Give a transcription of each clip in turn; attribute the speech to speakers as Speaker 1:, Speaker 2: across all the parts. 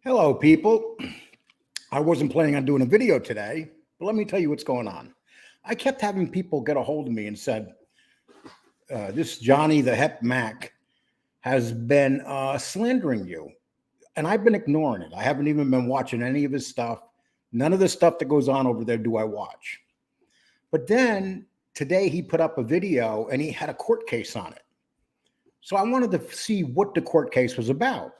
Speaker 1: Hello, people. I wasn't planning on doing a video today, but let me tell you what's going on. I kept having people get a hold of me and said, this Johnny the Hep Mac has been slandering you. And I've been ignoring it. I haven't even been watching any of his stuff. None of the stuff that goes on over there do I watch. But then today he put up a video and he had a court case on it. So I wanted to see what the court case was about.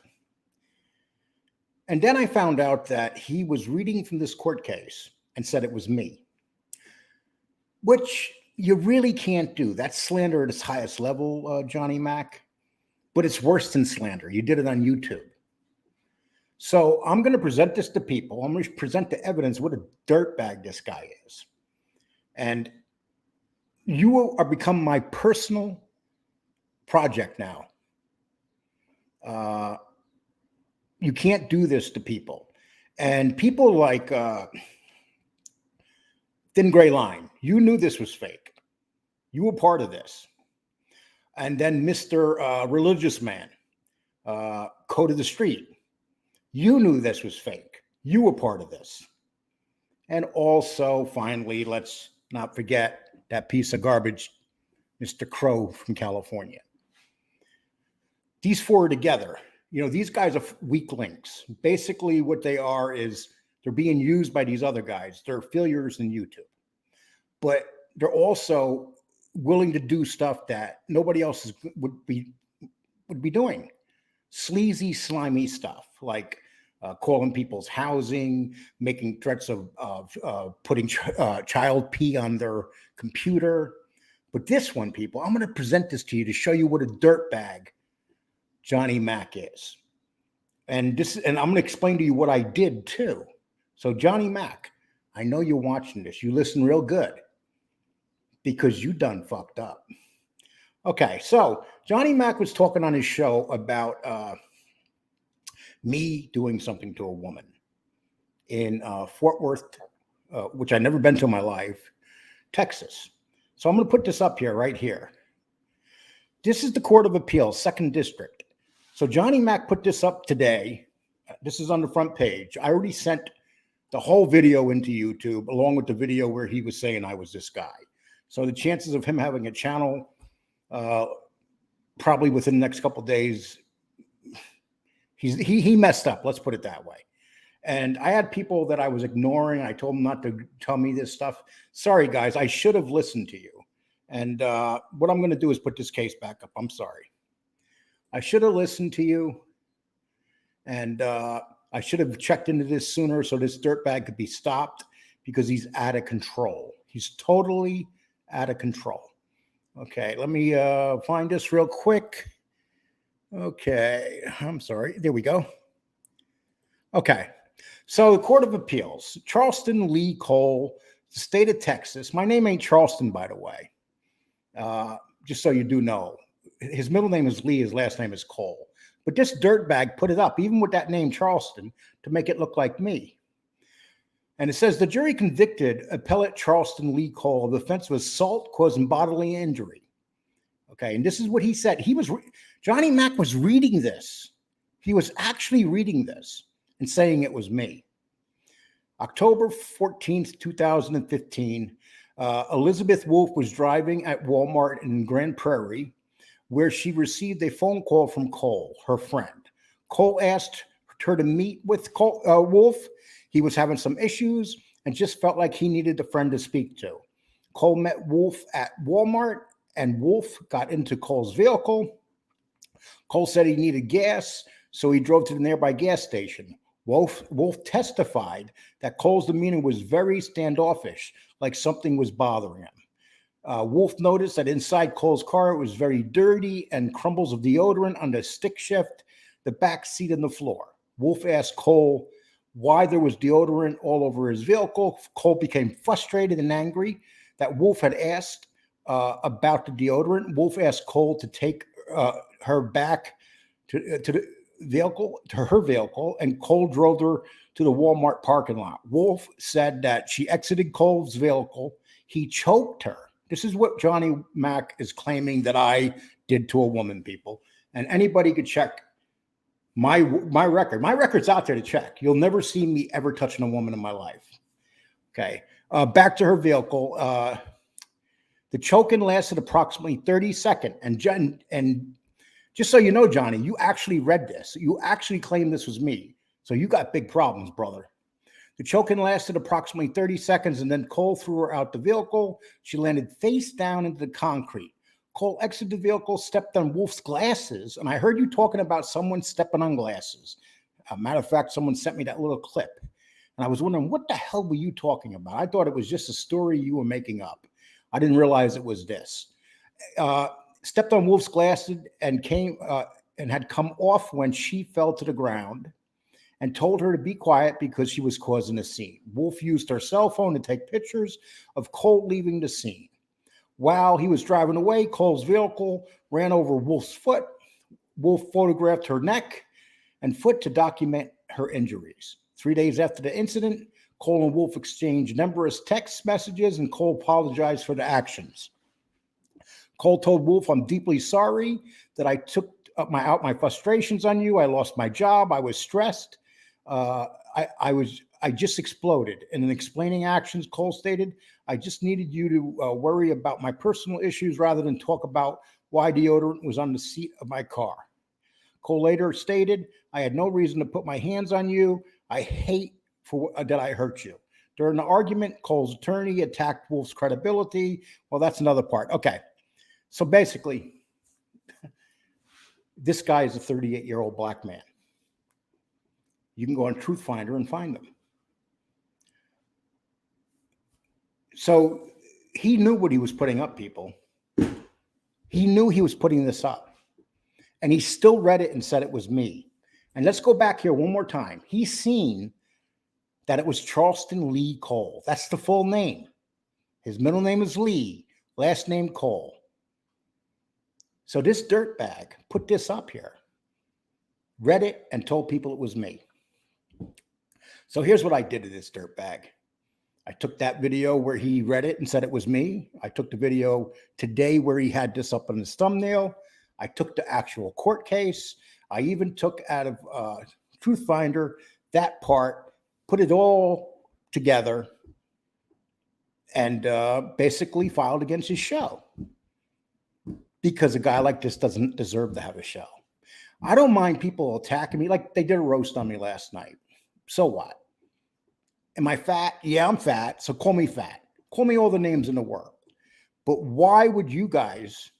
Speaker 1: And then I found out that he was reading from this court case and said it was me, which you really can't do. That's slander at its highest level, Johnny Mac, but it's worse than slander. You did it on YouTube. So I'm going to present this to people. I'm going to present the evidence what a dirtbag this guy is. And you are become my personal project now. You can't do this to people. And people like Thin Gray Line, you knew this was fake. You were part of this. And then Mr. Religious Man, Code of the Street, you knew this was fake. You were part of this. And also, finally, let's not forget that piece of garbage, Mr. Crow from California. These four are together. You know, these guys are weak links. Basically, what they are is they're being used by these other guys. They're failures in YouTube. But they're also willing to do stuff that nobody else would be doing. Sleazy, slimy stuff like calling people's housing, making threats of putting child pee on their computer. But this one, people, I'm going to present this to you to show you what a dirtbag Johnny Mac is. And I'm going to explain to you what I did too. So Johnny Mac, I know you're watching this. You listen real good because you done fucked up. Okay, so Johnny Mac was talking on his show about me doing something to a woman in Fort Worth, which I've never been to in my life, Texas. So I'm going to put this up here, right here. This is the Court of Appeals, 2nd District. So Johnny Mac put this up today. This is on the front page. I already sent the whole video into YouTube, along with the video where he was saying I was this guy. So the chances of him having a channel, probably within the next couple of days, he messed up. Let's put it that way. And I had people that I was ignoring. I told them not to tell me this stuff. Sorry, guys. I should have listened to you. And what I'm going to do is put this case back up. I'm sorry. I should have listened to you. And I should have checked into this sooner so this dirtbag could be stopped because he's out of control. He's totally out of control. Okay, let me find this real quick. Okay, I'm sorry. There we go. Okay, so the Court of Appeals, Charleston Lee Cole, the state of Texas. My name ain't Charleston, by the way. Just so you do know. His middle name is Lee, his last name is Cole. But this dirtbag put it up, even with that name Charleston, to make it look like me. And it says the jury convicted appellate Charleston Lee Cole of the offense of assault causing bodily injury. Okay, and this is what he said. Johnny Mac was reading this. He was actually reading this and saying it was me. October 14th, 2015, Elizabeth Wolf was driving at Walmart in Grand Prairie, where she received a phone call from Cole, her friend. Cole asked her to meet with Wolf. He was having some issues and just felt like he needed a friend to speak to. Cole met Wolf at Walmart, and Wolf got into Cole's vehicle. Cole said he needed gas, so he drove to the nearby gas station. Wolf testified that Cole's demeanor was very standoffish, like something was bothering him. Wolf noticed that inside Cole's car, it was very dirty and crumbles of deodorant on the stick shift, the back seat, and the floor. Wolf asked Cole why there was deodorant all over his vehicle. Cole became frustrated and angry that Wolf had asked about the deodorant. Wolf asked Cole to take her back to her vehicle, and Cole drove her to the Walmart parking lot. Wolf said that she exited Cole's vehicle. He choked her. This is what Johnny Mac is claiming that I did to a woman, people. And anybody could check My record's out there to check. You'll never see me ever touching a woman in my life. Okay. Back to her vehicle. The choking lasted approximately 30 seconds. And just so you know, Johnny, you actually read this. You actually claimed this was me. So you got big problems, brother. The choking lasted approximately 30 seconds, and then Cole threw her out the vehicle. She landed face down into the concrete. Cole exited the vehicle, stepped on Wolf's glasses, and I heard you talking about someone stepping on glasses. Matter of fact, someone sent me that little clip, and I was wondering, what the hell were you talking about? I thought it was just a story you were making up. I didn't realize it was this. Stepped on Wolf's glasses and had come off when she fell to the ground, and told her to be quiet because she was causing a scene. Wolf used her cell phone to take pictures of Cole leaving the scene. While he was driving away, Cole's vehicle ran over Wolf's foot. Wolf photographed her neck and foot to document her injuries. 3 days after the incident, Cole and Wolf exchanged numerous text messages, and Cole apologized for the actions. Cole told Wolf, "I'm deeply sorry that I took out my frustrations on you. I lost my job. I was stressed. I just exploded." And in explaining actions, Cole stated, "I just needed you to worry about my personal issues rather than talk about why deodorant was on the seat of my car." Cole later stated, "I had no reason to put my hands on you. I hate that I hurt you." During the argument, Cole's attorney attacked Wolf's credibility. Well, that's another part. Okay. So basically, this guy is a 38-year-old black man. You can go on Truthfinder and find them. So he knew what he was putting up, people. He knew he was putting this up. And he still read it and said it was me. And let's go back here one more time. He's seen that it was Charleston Lee Cole. That's the full name. His middle name is Lee, last name Cole. So this dirtbag put this up here, read it, and told people it was me. So here's what I did to this dirtbag. I took that video where he read it and said it was me. I took the video today where he had this up on his thumbnail. I took the actual court case. I even took out of Truthfinder that part, put it all together, and basically filed against his show. Because a guy like this doesn't deserve to have a show. I don't mind people attacking me, like they did a roast on me last night. So what? Am I fat? Yeah, I'm fat. So call me fat. Call me all the names in the world. But why would you guys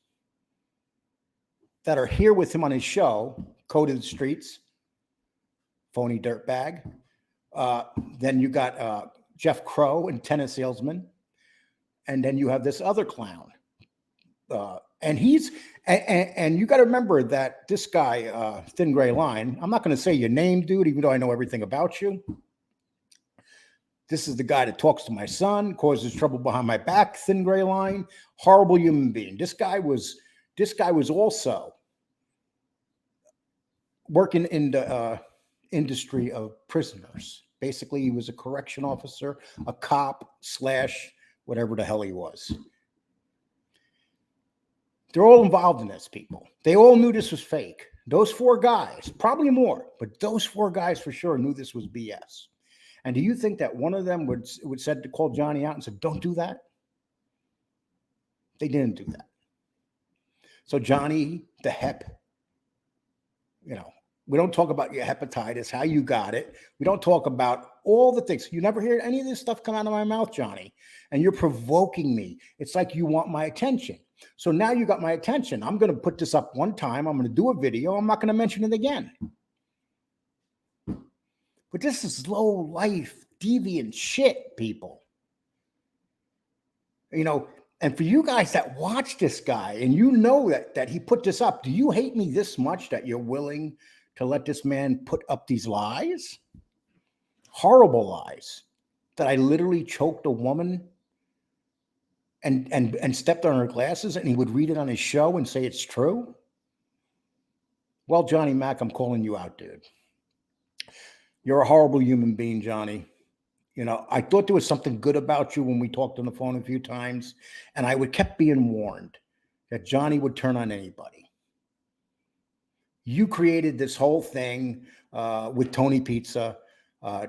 Speaker 1: that are here with him on his show, Code of the Streets, phony dirtbag, then you got Jeff Crow and tennis salesman, and then you have this other clown. And you got to remember that this guy, Thin Gray Line, I'm not going to say your name, dude, even though I know everything about you. This is the guy that talks to my son, causes trouble behind my back, Thin Gray Line, horrible human being. This guy was also working in the industry of prisoners. Basically, he was a correction officer, a cop / whatever the hell he was. They're all involved in this, people. They all knew this was fake. Those 4 guys, probably more, but those 4 guys for sure knew this was BS. And do you think that one of them would said to call Johnny out and said, "Don't do that"? They didn't do that. So Johnny, the hep, we don't talk about your hepatitis, how you got it. We don't talk about all the things. You never hear any of this stuff come out of my mouth, Johnny. And you're provoking me. It's like you want my attention. So now you got my attention. I'm going to put this up one time. I'm going to do a video. I'm not going to mention it again. But this is low life, deviant shit, people. And for you guys that watch this guy and you know that he put this up, do you hate me this much that you're willing to let this man put up these lies? Horrible lies. That I literally choked a woman and stepped on her glasses, and he would read it on his show and say it's true? Well, Johnny Mac, I'm calling you out, dude. You're a horrible human being, Johnny. I thought there was something good about you when we talked on the phone a few times, and I kept being warned that Johnny would turn on anybody. You created this whole thing with Tony Pizza.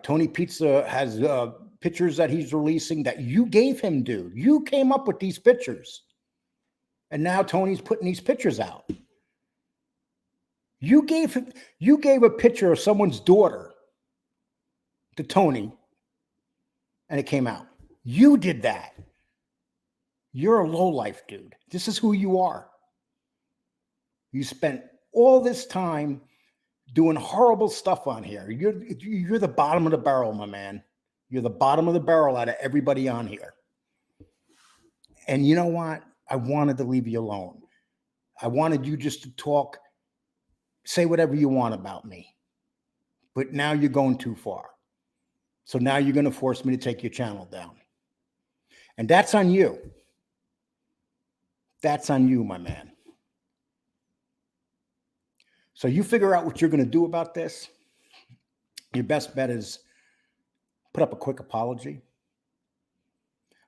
Speaker 1: Tony Pizza has pictures that he's releasing that you gave him, dude. You came up with these pictures. And now Tony's putting these pictures out. You gave a picture of someone's daughter to Tony, and it came out. You did that. You're a lowlife, dude. This is who you are. You spent all this time doing horrible stuff on here. You're the bottom of the barrel, my man. You're the bottom of the barrel out of everybody on here. And you know what? I wanted to leave you alone. I wanted you just to talk, say whatever you want about me. But now you're going too far. So now you're going to force me to take your channel down. And that's on you. That's on you, my man. So you figure out what you're going to do about this. Your best bet is put up a quick apology,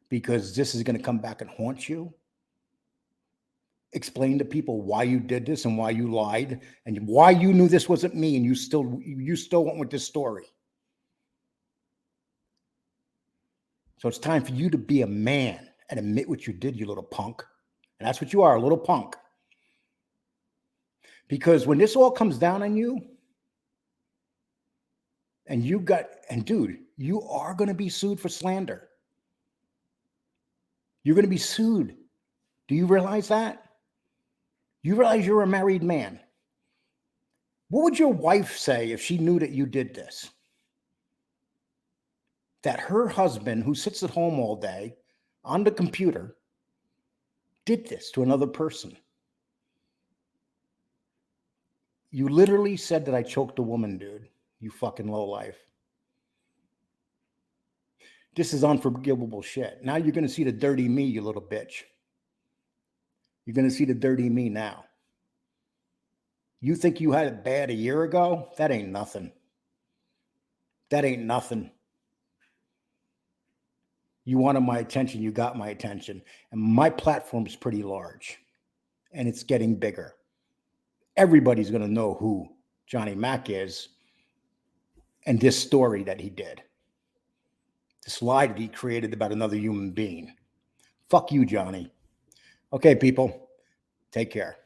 Speaker 1: because this is going to come back and haunt you. Explain to people why you did this and why you lied and why you knew this wasn't me, and you still went with this story. So it's time for you to be a man and admit what you did, you little punk. And that's what you are, a little punk. Because when this all comes down on you, and dude, you are going to be sued for slander. You're going to be sued. Do you realize that? You realize you're a married man. What would your wife say if she knew that you did this? That her husband, who sits at home all day on the computer, did this to another person. You literally said that I choked a woman, dude. You fucking lowlife. This is unforgivable shit. Now you're going to see the dirty me, you little bitch. You're going to see the dirty me now. You think you had it bad a year ago? That ain't nothing. That ain't nothing. You wanted my attention, you got my attention. And my platform is pretty large. And it's getting bigger. Everybody's going to know who Johnny Mac is and this story that he did. This lie that he created about another human being. Fuck you, Johnny. Okay, people. Take care.